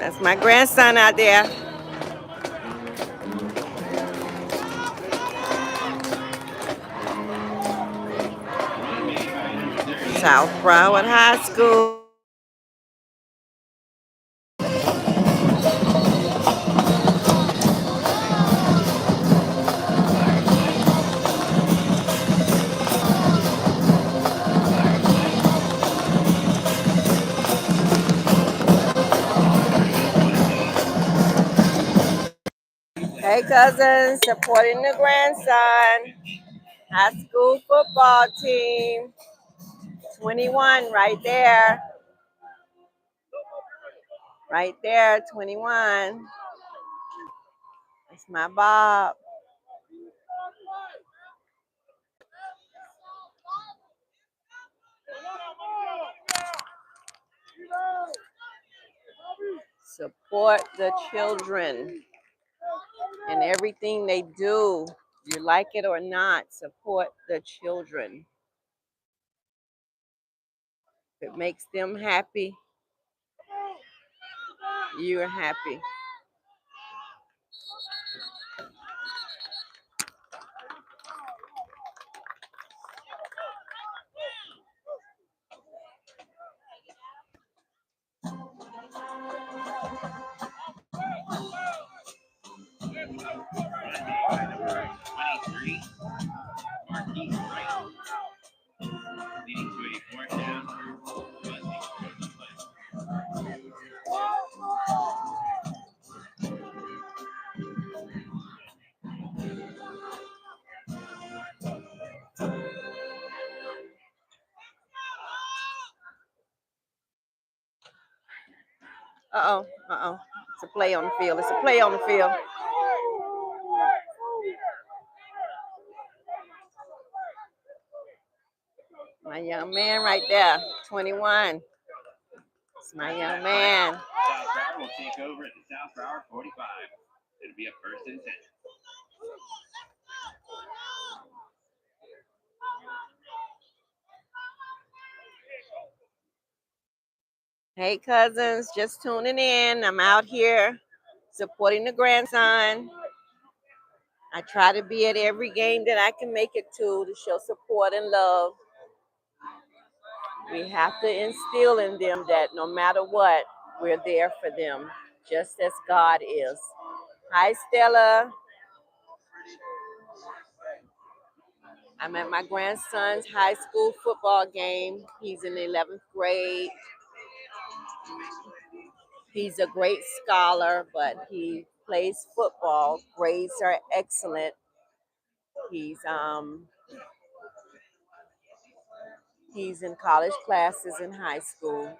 That's my grandson out there. South Broward High School. Hey, cousins, supporting the grandson. High school football team. 21 right there. Right there, 21. That's my Bob. Support the children and everything they do. You like it or not, support the children. If it makes them happy, you're happy. Uh-oh, uh-oh. It's a play on the field. It's a play on the field. My young man right there, 21. It's my young man. South Broward will take over at the South Broward 45. It'll be a first and 10. Hey, cousins, just tuning in. I'm out here supporting the grandson. I try to be at every game that I can make it to show support and love. We have to instill in them that no matter what, we're there for them, just as God is. Hi, Stella. I'm at my grandson's high school football game. He's in the 11th grade. He's a great scholar, but he plays football. Grades are excellent. He's he's in college classes in high school.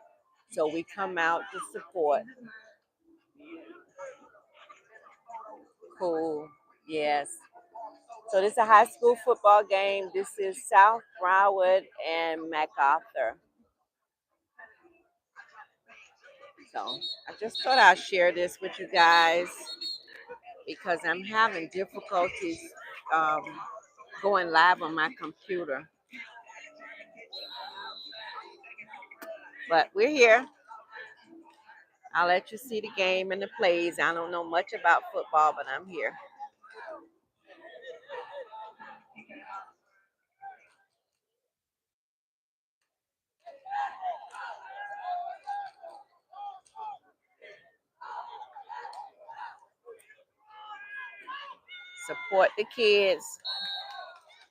So we come out to support. Cool. Yes. So this is a high school football game. This is South Broward and MacArthur. So I just thought I'd share this with you guys because I'm having difficulties um, going live on my computer. But we're here. I'll let you see the game and the plays. I don't know much about football, but I'm here. Support the kids.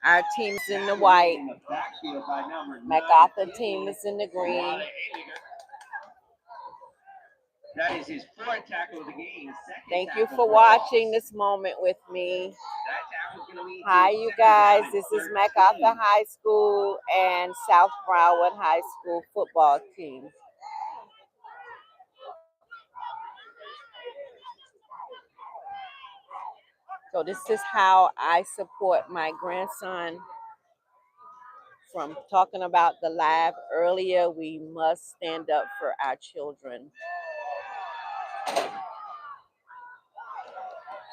Our team's in the white. MacArthur team is in the green. That is his fourth tackle of the game. Thank you for watching this moment with me. Hi, you guys. This is MacArthur High School and South Broward High School football team. So this is how I support my grandson. From talking about the live earlier, we must stand up for our children.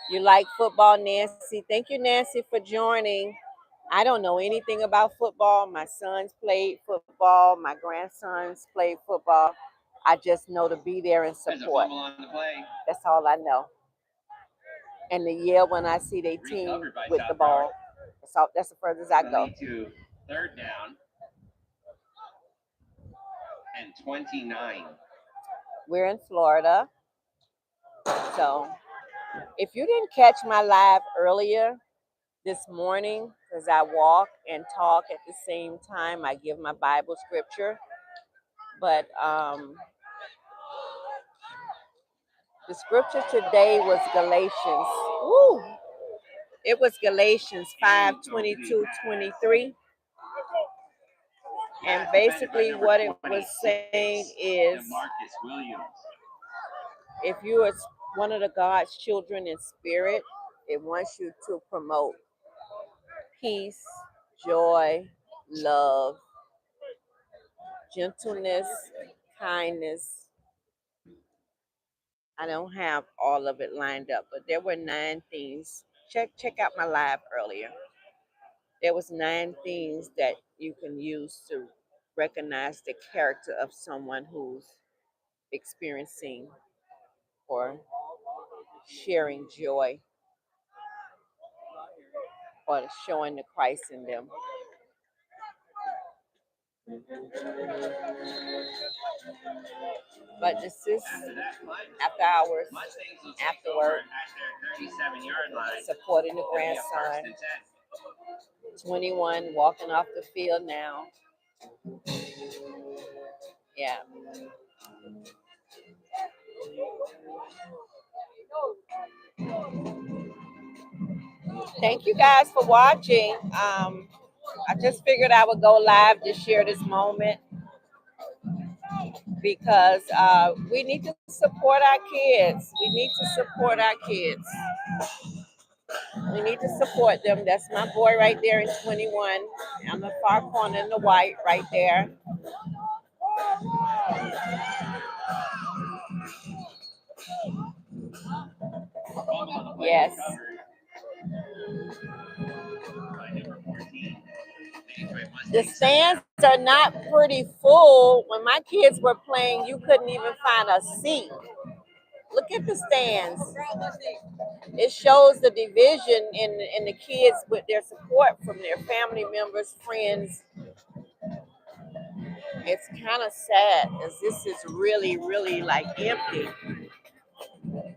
You like football, Nancy? Thank you, Nancy, for joining. I don't know anything about football. My sons played football. My grandsons played football. I just know to be there and support. That's all I know. And to yell when I see their team with the ball. That's the furthest I go. Third down and 29. We're in Florida. So if you didn't catch my live earlier this morning, because I walk and talk at the same time, I give my Bible scripture. But the scripture today was Galatians. Woo! It was Galatians 5:22-23. And basically what it was saying is, if you are one of the God's children in spirit, it wants you to promote peace, joy, love, gentleness, kindness. I don't have all of it lined up, but there were 9 things. Check out my live earlier. There was 9 things that you can use to recognize the character of someone who's experiencing or sharing joy or showing the Christ in them. But this is after hours, after work, supporting the grandson. 21 walking off the field now. Yeah. Thank you guys for watching. I just figured I would go live to share this moment because we need to support our kids. We need to support our kids. We need to support them. That's my boy right there in 21. I'm the far corner in the white right there. Yes. The stands are not pretty full. When my kids were playing, you couldn't even find a seat. Look at the stands. It shows the division in the kids with their support from their family members, friends. It's kind of sad because this is really, really like empty.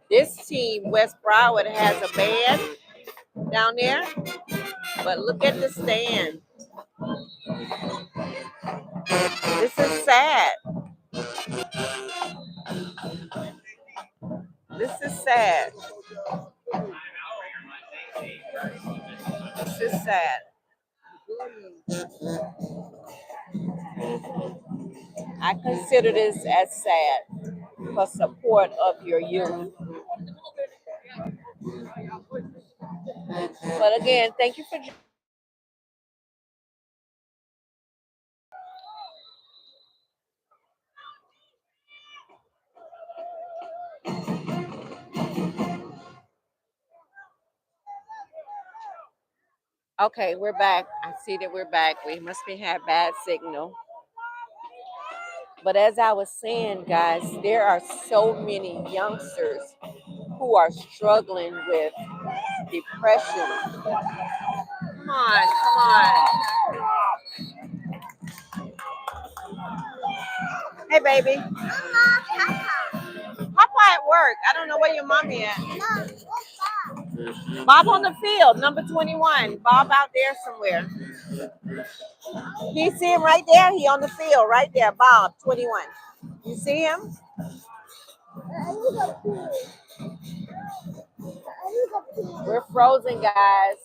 This team, West Broward, has a band down there, but look at the stand. This is sad. This is sad. This is sad. I consider this as sad for support of your youth. But again, thank you for joining. Okay, we're back. I see that we're back. We must be have bad signal. But as I was saying, guys, there are so many youngsters who are struggling with depression. Come on, come on. Hey, baby. Papa at work. I don't know where your mommy at. Bob on the field, number 21. Bob out there somewhere. You see him right there? He on the field right there. Bob, 21. You see him? We're frozen, guys.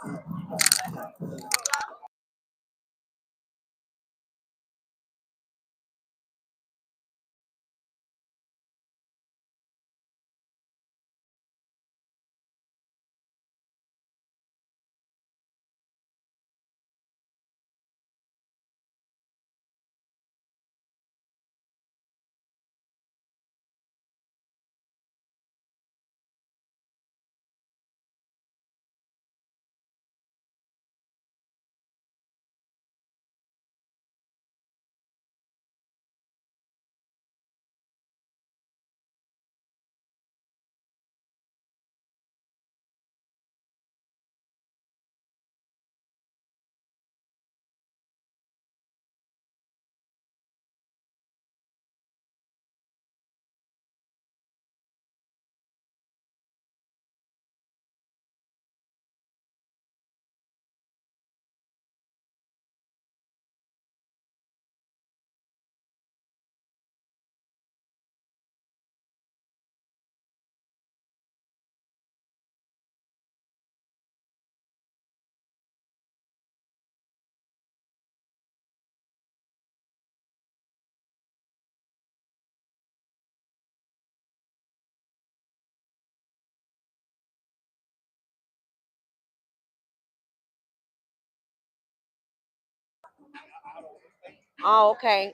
Oh, okay.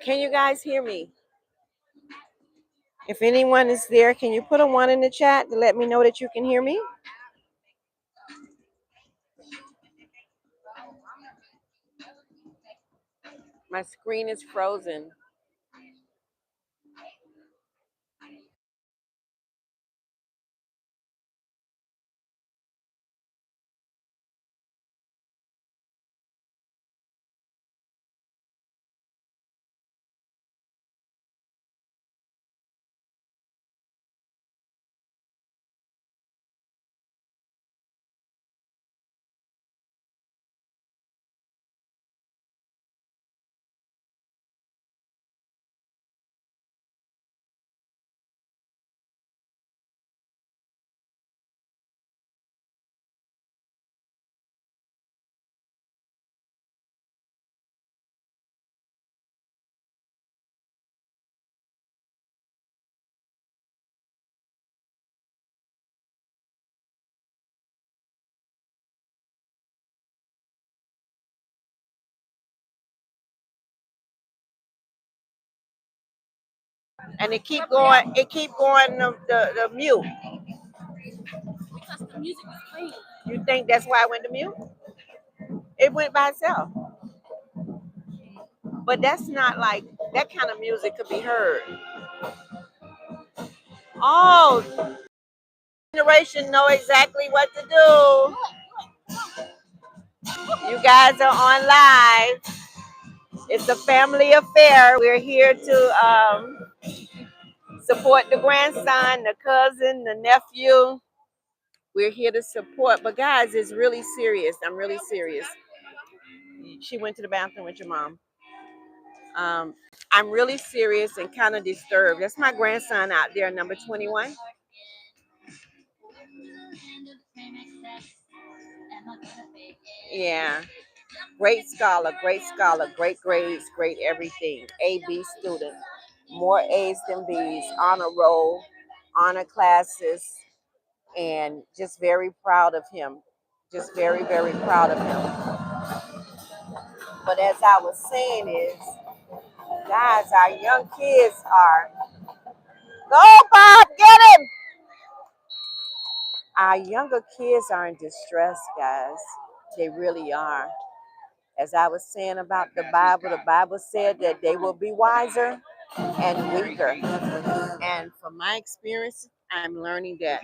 Can you guys hear me? If anyone is there, can you put a 1 in the chat to let me know that you can hear me? My screen is frozen. And it keep going, the mute. Because the music is playing. You think that's why I went to mute? It went by itself. But that's not like that kind of music could be heard. Oh, generation know exactly what to do. You guys are on live. It's a family affair. We're here to support the grandson, the cousin, the nephew. We're here to support. But guys, it's really serious. I'm really serious. She went to the bathroom with your mom. I'm really serious and kind of disturbed. That's my grandson out there, number 21. Yeah. Great scholar, great grades, great everything. A, B student. More A's than B's. Honor roll, honor classes, and just very proud of him. Just very, very proud of him. But as I was saying is, guys, our young kids are, go Bob, get him! Our younger kids are in distress, guys. They really are. As I was saying about the Bible said that they will be wiser and weaker. And from my experience, I'm learning that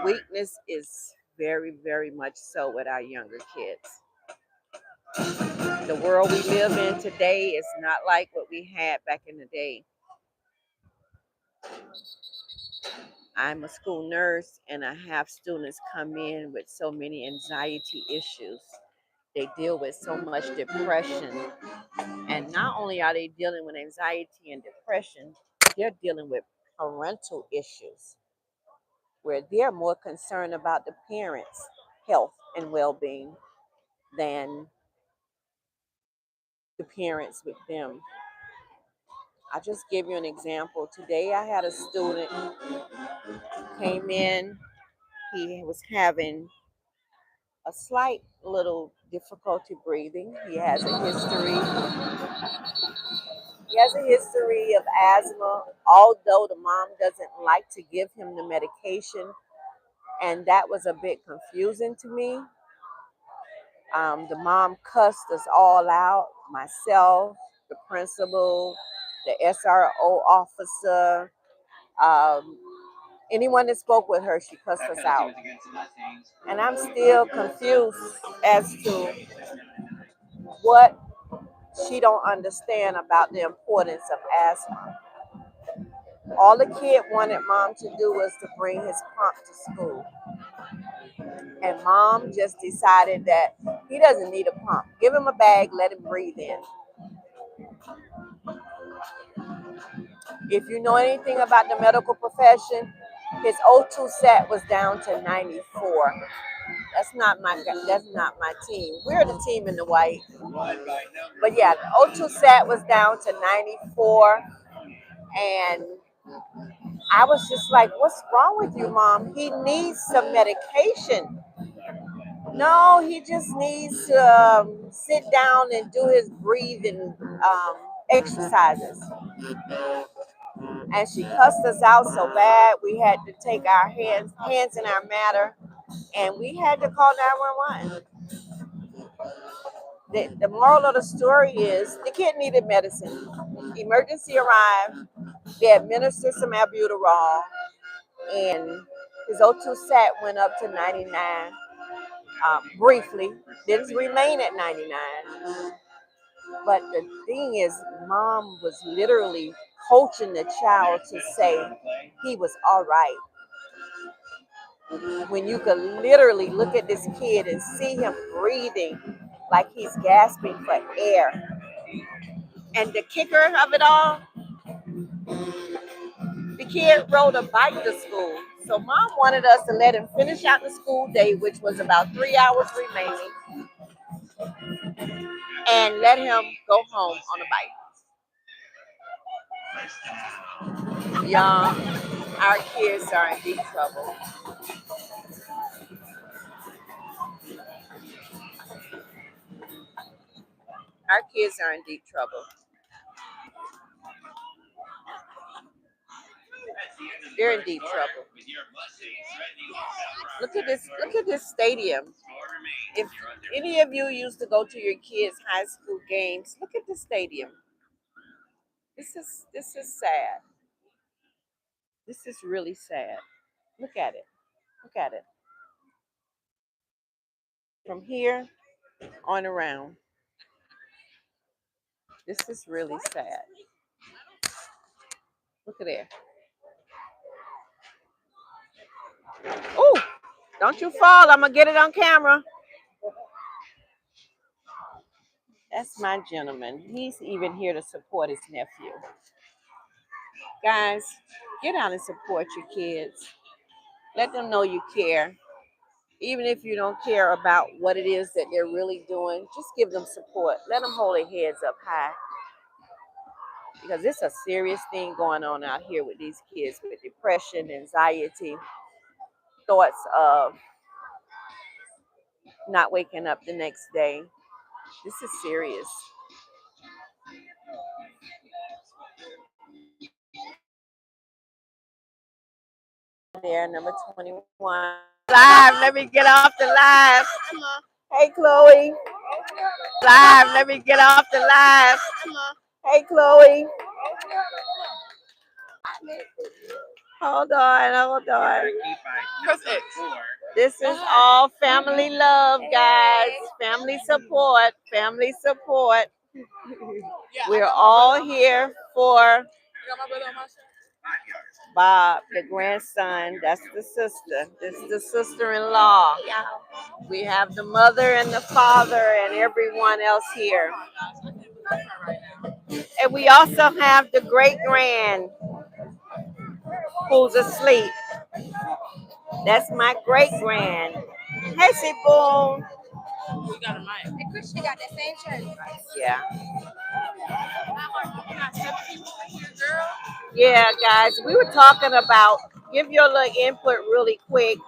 weakness is very, very much so with our younger kids. The world we live in today is not like what we had back in the day. I'm a school nurse and I have students come in with so many anxiety issues. They deal with so much depression. And not only are they dealing with anxiety and depression, they're dealing with parental issues where they're more concerned about the parents' health and well being than the parents with them. I'll just give you an example. Today I had a student came in, he was having a slight little difficulty breathing. He has a history of asthma, although the mom doesn't like to give him the medication, and that was a bit confusing to me. The mom cussed us all out, myself, the principal, the SRO officer, um, anyone that spoke with her, she cussed us out. And I'm still confused as to what she don't understand about the importance of asthma. All the kid wanted mom to do was to bring his pump to school. And mom just decided that he doesn't need a pump. Give him a bag, let him breathe in. If you know anything about the medical profession, his O2 sat was down to 94. That's not my team. We're the team in the white. But yeah, the O2 sat was down to 94. And I was just like, what's wrong with you, mom? He needs some medication. No, he just needs to sit down and do his breathing exercises. And she cussed us out so bad we had to take our hands in our matter, and we had to call 911. The moral of the story is the kid needed medicine. Emergency arrived. They administered some albuterol, and his O2 sat went up to 99 briefly. Didn't remain at 99. But the thing is, mom was literally coaching the child to say he was all right. When you could literally look at this kid and see him breathing like he's gasping for air. And the kicker of it all, the kid rode a bike to school. So mom wanted us to let him finish out the school day, which was about 3 hours remaining, and let him go home on a bike. Y'all, our kids are in deep trouble. Our kids are in deep trouble. They're in deep trouble. Look at this. Look at this stadium. If any of you used to go to your kids' high school games, look at the stadium. This is sad. This is really sad. Look at it. Look at it. From here on around. This is really sad. Look at there. Oh, don't you fall. I'm going to get it on camera. That's my gentleman. He's even here to support his nephew. Guys, get out and support your kids. Let them know you care. Even if you don't care about what it is that they're really doing, just give them support. Let them hold their heads up high. Because it's a serious thing going on out here with these kids with depression, anxiety, thoughts of not waking up the next day. This is serious. There, number 21. Live, let me get off the live. Hey, Chloe. Live, let me get off the live. Hey, Chloe. Hold on. This is all family love, guys. Family support. We're all here for Bob, the grandson. That's the sister. This is the sister-in-law. We have the mother and the father and everyone else here. And we also have the great-grand who's asleep. That's my great-grand. Hey, Sipo. We got a mic. And Christian got that same shirt. Yeah. Yeah, guys, we were talking about, give your little input really quick.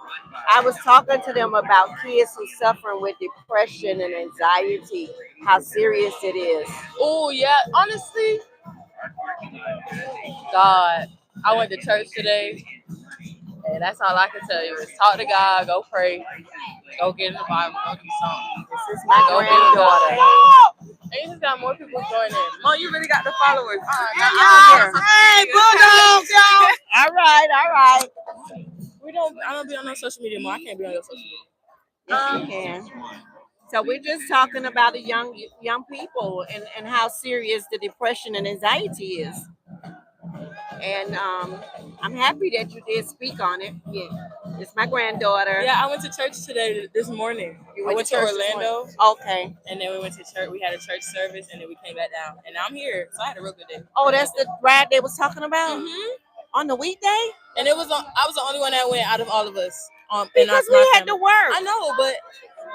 I was talking to them about kids who suffering with depression and anxiety, how serious it is. Oh, yeah. Honestly, God, I went to church today, and that's all I can tell you is talk to God, go pray, go get in the Bible, go do something. This is my granddaughter. And you just got more people joining. Mom, you really got the followers. Hey, Bulldogs, y'all. All right. I don't be on no social media more. I can't be on your social media. Yes, you can. So we're just talking about the young people and how serious the depression and anxiety is. And I'm happy that you did speak on it. Yeah, it's my granddaughter. Yeah, I went to church today, this morning. I went to Orlando. Okay. And then we went to church. We had a church service, and then we came back down. And now I'm here, so I had a real good day. Oh, that's the ride they was talking about? Mm-hmm. On the weekday? And I was the only one that went out of all of us. Because we had to work. I know, but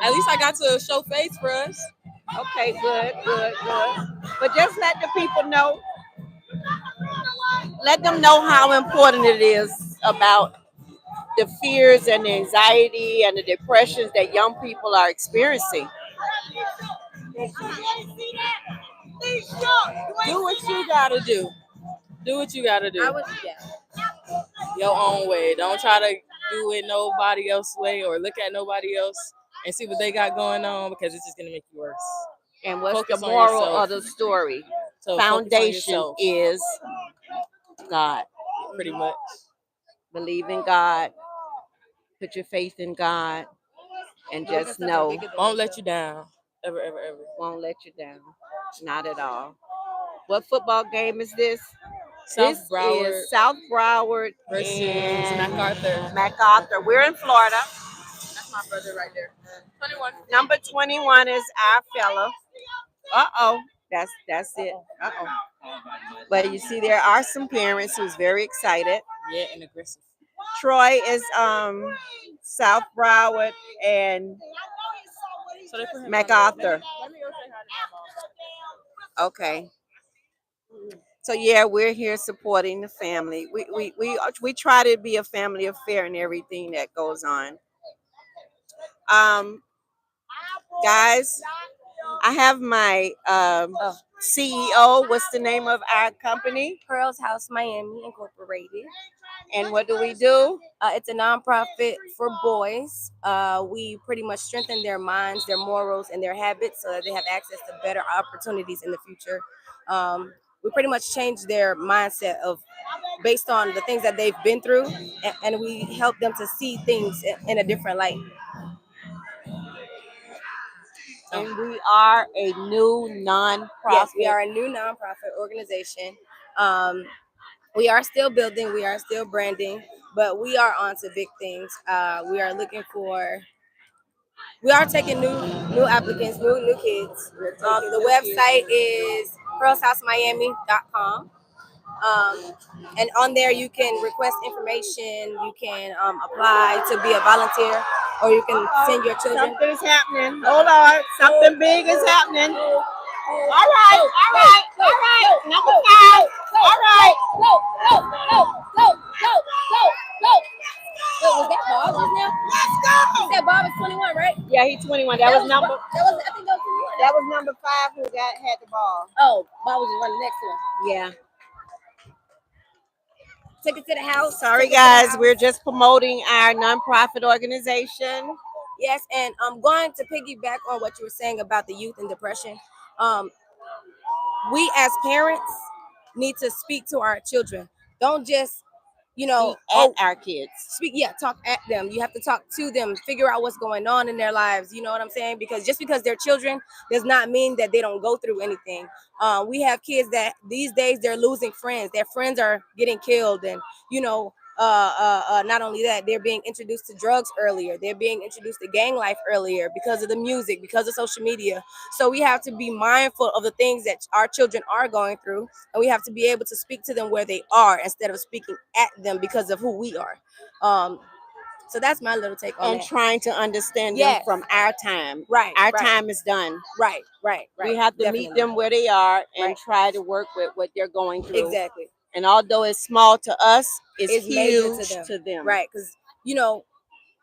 at least I got to show face for us. Okay, good. But just let the people know. Let them know how important it is about the fears and the anxiety and the depressions that young people are experiencing. Do what you gotta do. Do what you gotta do. Your own way. Don't try to do it nobody else's way or look at nobody else and see what they got going on, because it's just gonna make you worse. And what's Focus the on moral yourself. of the story? So focus on Foundation yourself, is God. pretty much. Believe in God. Put your faith in God. And just know Won't let you down. Ever, ever, ever. won't let you down. Not at all. What football game is this? South This Broward is South Broward versus and MacArthur. MacArthur. We're in Florida. That's my brother right there. 21. Number 21 is our fella. Uh-oh. That's it. Uh-oh. But you see, there are some parents who's very excited. Yeah, and aggressive. Troy is South Broward and So they put him MacArthur. Let me go say hi to my mom. Okay. So yeah, we're here supporting the family. We try to be a family affair in everything that goes on. Guys, I have my CEO. What's the name of our company? Pearls House Miami Incorporated. And what do we do? It's a nonprofit for boys. We pretty much strengthen their minds, their morals, and their habits so that they have access to better opportunities in the future. We pretty much change their mindset of based on the things that they've been through, and we help them to see things in a different light. And we are a new nonprofit. Yes, we are a new nonprofit organization. We are still building, we are still branding, but we are on to big things. We are taking new applicants, new kids. The website is pearlshousemiami.com. And on there you can request information, you can apply to be a volunteer, or you can send your children. Something's happening. Hold on. Something big is happening. All right. Number 5. All right. Go. Wait, was that Bob just now? Let's go. You said Bob is 21, right? Yeah, he's 21. That was number. I think that was 21. That was number 5 who had the ball. Oh, Bob was just running next to him. Yeah. Took it to the house. Sorry, guys. We're just promoting our nonprofit organization. Yes, and I'm going to piggyback on what you were saying about the youth and depression. We as parents need to speak to our children. Don't just, At our kids. talk at them. You have to talk to them, figure out what's going on in their lives. You know what I'm saying? Because just because they're children does not mean that they don't go through anything. We have kids that these days they're losing friends. Their friends are getting killed, and not only that, they're being introduced to drugs earlier. They're being introduced to gang life earlier because of the music, because of social media. So we have to be mindful of the things that our children are going through, and we have to be able to speak to them where they are instead of speaking at them because of who we are. So that's my little take on And that. trying to understand Yes. them from our time. Right, Our right. time is done. Right. We have to meet them where they are and try to work with what they're going through. Exactly. And although it's small to us, it's major huge to them. Right, because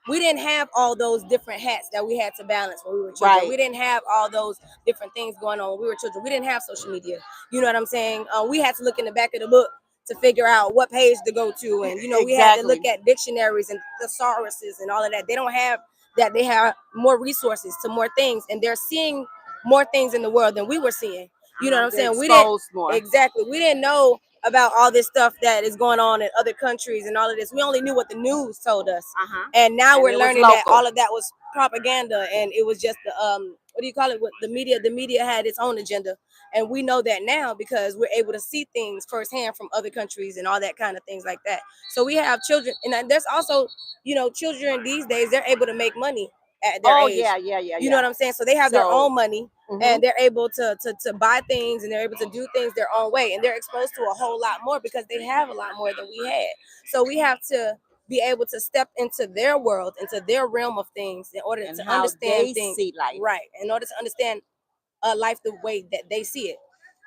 we didn't have all those different hats that we had to balance when we were children. Right. We didn't have all those different things going on when we were children. We didn't have social media. You know what I'm saying? We had to look in the back of the book to figure out what page to go to, and we had to look at dictionaries and thesauruses and all of that. They don't have that. They have more resources to more things, and they're seeing more things in the world than we were seeing. You know what I'm saying? We didn't exactly. We didn't know about all this stuff that is going on in other countries and all of this. We only knew what the news told us, and now we're learning that all of that was propaganda, and it was just the what do you call it? What the media had its own agenda, and we know that now because we're able to see things firsthand from other countries and all that kind of things like that. So we have children, and there's also children these days, they're able to make money at their age. Yeah. You know what I'm saying? So they have their own money, and they're able to buy things, and they're able to do things their own way, and they're exposed to a whole lot more because they have a lot more than we had. So we have to be able to step into their world, into their realm of things in order to understand things. See life. Right. In order to understand life the way that they see it.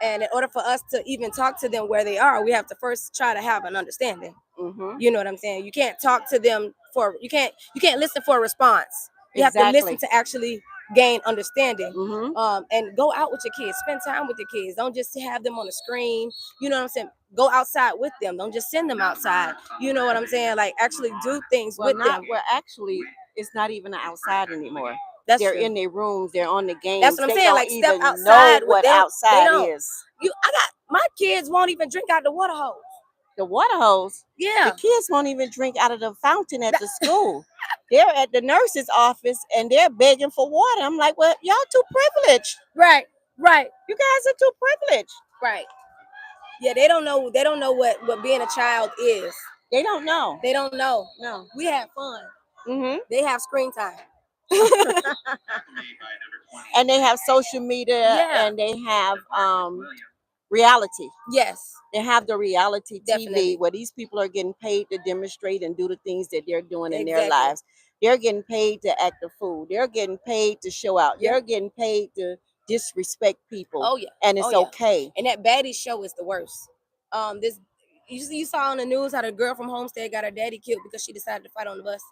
And in order for us to even talk to them where they are, we have to first try to have an understanding. You know what I'm saying? You can't talk to them you can't listen for a response. You have to listen to actually gain understanding. And go out with your kids, spend time with your kids. Don't just have them on the screen. You know what I'm saying? Go outside with them. Don't just send them outside. You know what I'm saying? Like actually do things with them. Well, actually, it's not even outside anymore. They're in their rooms. They're on the games. That's what I'm they saying. Don't like step even outside. know what outside is. I got my kids won't even drink out the water hose. The water hose. Yeah. The kids won't even drink out of the fountain at the school. They're at the nurse's office and they're begging for water. I'm like, well, y'all too privileged. Right. You guys are too privileged. Right. Yeah, they don't know what being a child is. They don't know. No. We have fun. They have screen time. And they have social media and they have reality. Yes. They have the reality Definitely. TV where these people are getting paid to demonstrate and do the things that they're doing in their lives. They're getting paid to act a fool. They're getting paid to show out. They're getting paid to disrespect people. Oh yeah. And it's okay. And that baddie show is the worst. This you saw on the news how the girl from Homestead got her daddy killed because she decided to fight on the bus.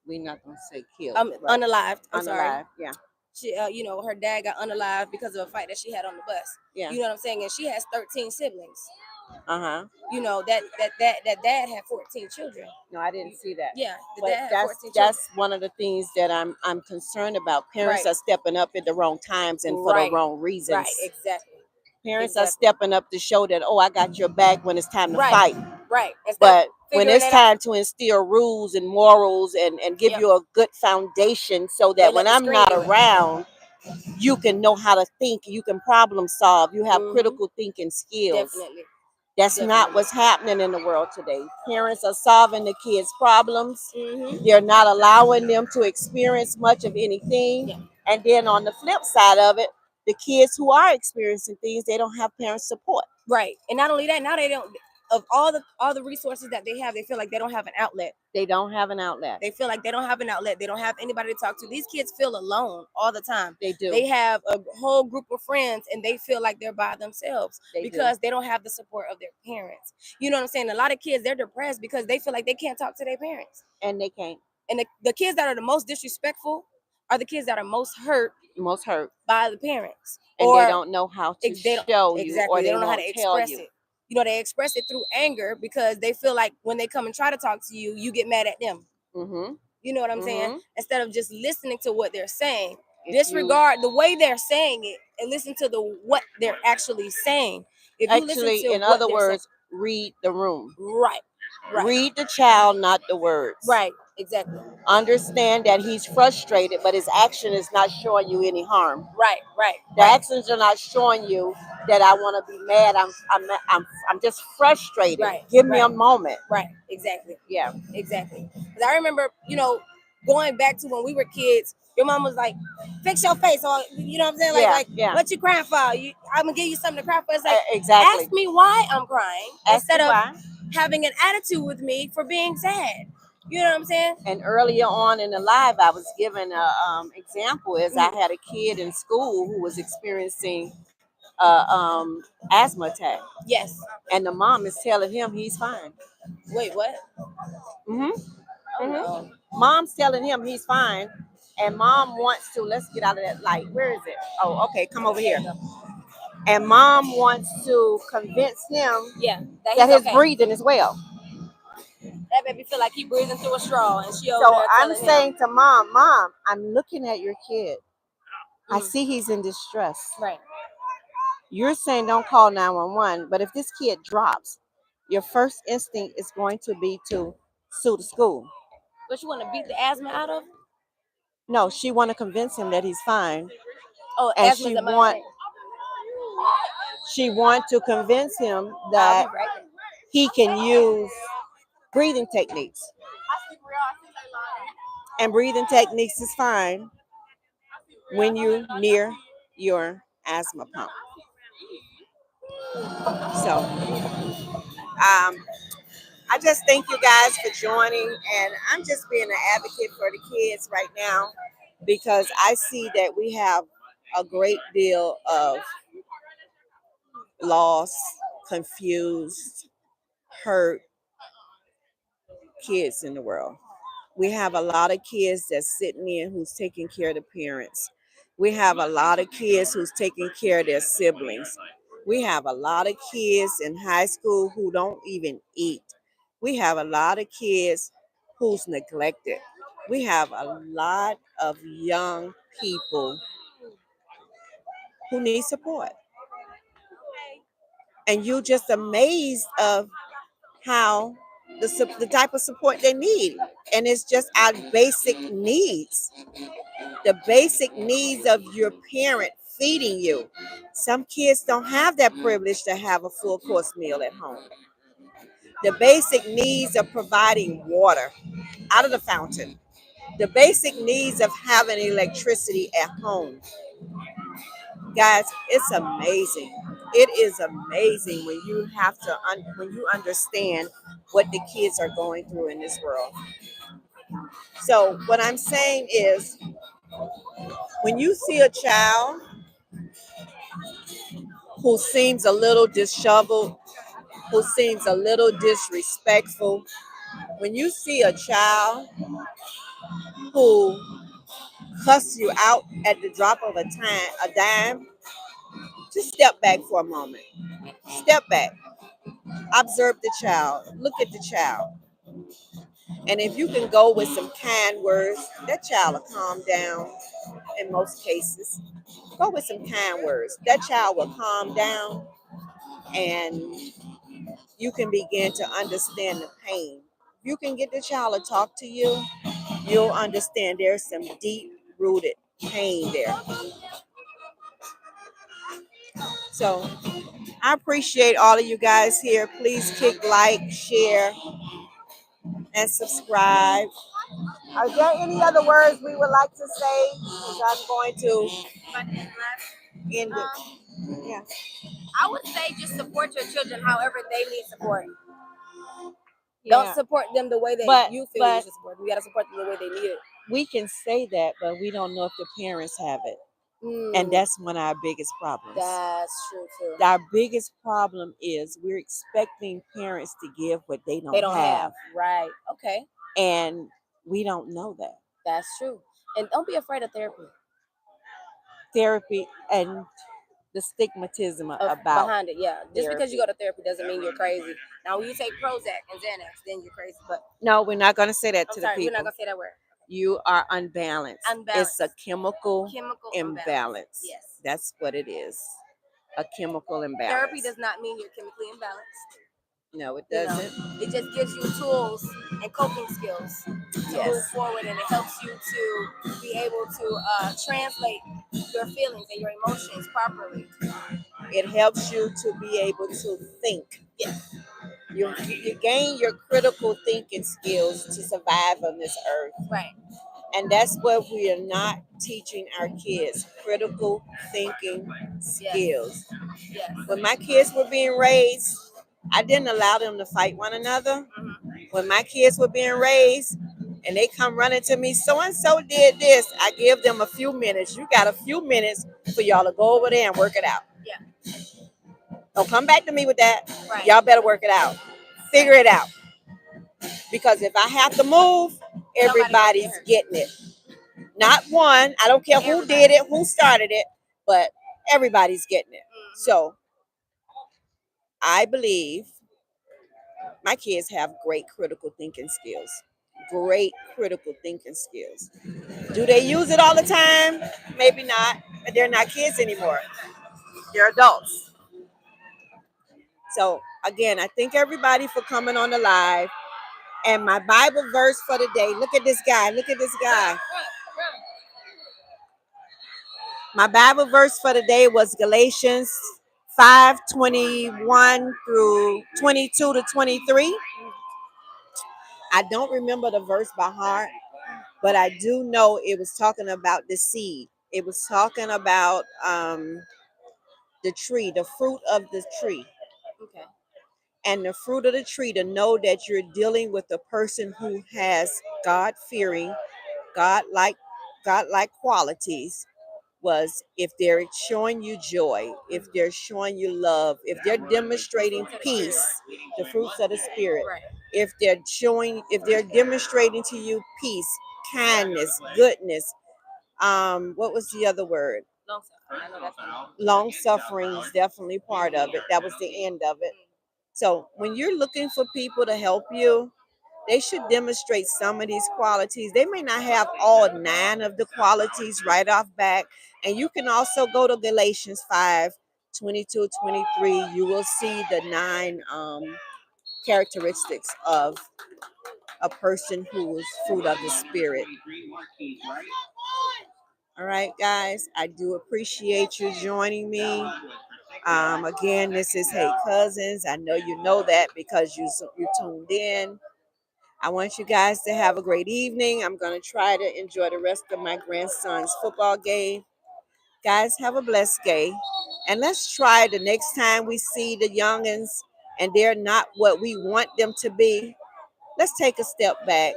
We're not gonna say killed. Unalived. I'm sorry. Yeah. She, her dad got unalived because of a fight that she had on the bus. Yeah. You know what I'm saying? And she has 13 siblings. You know that dad had 14 children. No, I didn't see that. Yeah, that's one of the things that I'm concerned about. Parents are stepping up at the wrong times and for the wrong reasons. Right, exactly. Parents are stepping up to show that, I got your back when it's time to fight. Right. But when it's time to instill rules and morals and give you a good foundation so that when I'm not around, you can know how to think, you can problem solve, you have critical thinking skills. Definitely. That's not what's happening in the world today. Parents are solving the kids' problems. They're not allowing them to experience much of anything. Yeah. And then on the flip side of it, the kids who are experiencing things, they don't have parent support. Right. And not only that, now they don't, of all the resources that they have, they feel like they don't have an outlet. They don't have an outlet. They feel like they don't have an outlet. They don't have anybody to talk to. These kids feel alone all the time. They do. They have a whole group of friends and they feel like they're by themselves because they don't have the support of their parents. You know what I'm saying? A lot of kids, they're depressed because they feel like they can't talk to their parents. And they can't. And the kids that are the most disrespectful are the kids that are most hurt by the parents. And they don't know how to show you, or they don't know how to express it. You know, they express it through anger because they feel like when they come and try to talk to you, you get mad at them. You know what I'm saying? Instead of just listening to what they're saying, disregard the way they're saying it and listen to what they're actually saying. If you listen to in other words, read the room. Right. Read the child, not the words. Right. Exactly. Understand that he's frustrated, but his action is not showing you any harm. Right. The actions are not showing you that I want to be mad. I'm just frustrated. Right. Give me a moment. Right. Exactly. Yeah. Exactly. Because I remember, going back to when we were kids, your mom was like, "Fix your face," or you know what I'm saying, what you crying for? I'm gonna give you something to cry for. It's like, exactly. Ask me why I'm crying instead of why. Having an attitude with me for being sad. You know what I'm saying? And earlier on in the live, I was given an example as I had a kid in school who was experiencing asthma attack. Yes. And the mom is telling him he's fine. Wait, what? No. Mom's telling him he's fine. And mom wants to, let's get out of that light. Where is it? Oh, okay, come over here. And mom wants to convince him that his breathing is well. That baby feel like he breathing through a straw, and she over So I'm saying to mom, I'm looking at your kid. I see he's in distress. Right. You're saying don't call 911, but if this kid drops, your first instinct is going to be to sue the school. But you want to beat the asthma out of him? No, she want to convince him that he's fine. Oh, and she want to convince him that he can use breathing techniques. And breathing techniques is fine when you're near your asthma pump. So, I just thank you guys for joining, and I'm just being an advocate for the kids right now because I see that we have a great deal of lost, confused, hurt, kids in the world. We have a lot of kids that's sitting in who's taking care of the parents. We have a lot of kids who's taking care of their siblings. We have a lot of kids in high school who don't even eat. We have a lot of kids who's neglected. We have a lot of young people who need support. And you just amazed of how the type of support they need. And it's just our basic needs. The basic needs of your parent feeding you. Some kids don't have that privilege to have a full course meal at home. The basic needs of providing water out of the fountain. The basic needs of having electricity at home. Guys, it's amazing. It is amazing when you have to when you understand what the kids are going through in this world. So what I'm saying is, when you see a child who seems a little disheveled, who seems a little disrespectful, when you see a child who cuss you out at the drop of a dime, just step back for a moment. Step back. Observe the child. Look at the child. And if you can go with some kind words, that child will calm down in most cases. Go with some kind words. That child will calm down and you can begin to understand the pain. If you can get the child to talk to you, you'll understand there's some deep rooted pain there. So I appreciate all of you guys here. Please click like, share, and subscribe. Are there any other words we would like to say? Because I'm going to end it. Yeah. I would say just support your children however they need support. Don't support them the way that you feel you should support them. You got to support them the way they need it. We can say that, but we don't know if the parents have it. And that's one of our biggest problems. That's true too. Our biggest problem is we're expecting parents to give what they don't have. Right. Okay. And we don't know that. That's true. And don't be afraid of therapy. Therapy and the stigmatism about behind it, yeah. Just because you go to therapy doesn't mean you're crazy. Now, when you take Prozac and Xanax, then you're crazy. But no, we're not going to say that to the people. We're not going to say that word. You are unbalanced. It's a chemical imbalance. Yes. That's what it is. A chemical imbalance. Therapy does not mean you're chemically imbalanced. No, it doesn't. It just gives you tools and coping skills to move forward, and it helps you to be able to translate your feelings and your emotions properly. It helps you to be able to think. Yes. You gain your critical thinking skills to survive on this earth. Right. And that's what we are not teaching our kids, critical thinking skills. Yes. When my kids were being raised, I didn't allow them to fight one another. When my kids were being raised and they come running to me, so-and-so did this, I give them a few minutes. You got a few minutes for y'all to go over there and work it out. Yeah. Don't come back to me with that. Right. Y'all better work it out. Figure it out. Because if I have to move, everybody's getting it. Not one. I don't care who did it, who started it, but everybody's getting it. So I believe my kids have great critical thinking skills. Great critical thinking skills. Do they use it all the time? Maybe not. But they're not kids anymore. They're adults. So again, I thank everybody for coming on the live. And my Bible verse for the day. Look at this guy. Look at this guy. My Bible verse for the day was Galatians 5:21 through 22 to 23. I don't remember the verse by heart, but I do know it was talking about the seed. It was talking about the tree, the fruit of the tree. Okay. And the fruit of the tree, to know that you're dealing with a person who has God-fearing, God-like qualities, was if they're showing you joy, if they're showing you love, if they're demonstrating peace, the fruits of the Spirit. Right. if they're demonstrating to you peace, kindness, goodness, what was the other word? Long suffering. I know that's one. Long suffering is definitely part of it. That was the end of it. So when you're looking for people to help you, they should demonstrate some of these qualities. They may not have all 9 of the qualities right off back. And you can also go to Galatians 5:22-23. You will see the 9 characteristics of a person who is fruit of the Spirit. All right, guys, I do appreciate you joining me. Again, this is Hey Cousins. I know you know that because you tuned in. I want you guys to have a great evening. I'm going to try to enjoy the rest of my grandson's football game. Guys, have a blessed day. And let's try the next time we see the youngins and they're not what we want them to be. Let's take a step back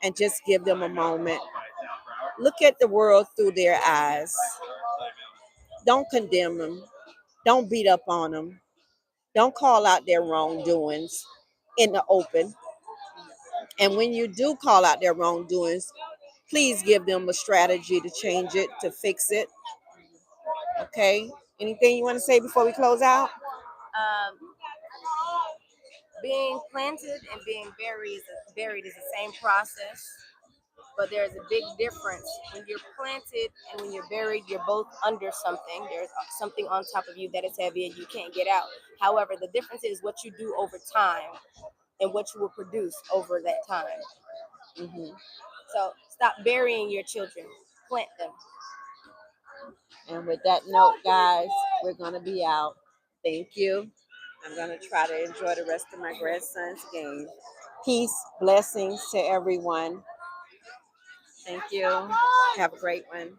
and just give them a moment. Look at the world through their eyes. Don't condemn them. Don't beat up on them. Don't call out their wrongdoings in the open. And when you do call out their wrongdoings, please give them a strategy to change it, to fix it. Okay? Anything you want to say before we close out? Being planted and being buried is the same process, but there's a big difference. When you're planted and when you're buried, you're both under something. There's something on top of you that is heavy and you can't get out. However, the difference is what you do over time and what you will produce over that time. So stop burying your children, plant them. And with that note, guys, we're going to be out. Thank you. I'm going to try to enjoy the rest of my grandson's game. Peace, blessings to everyone. Thank you. Have a great one.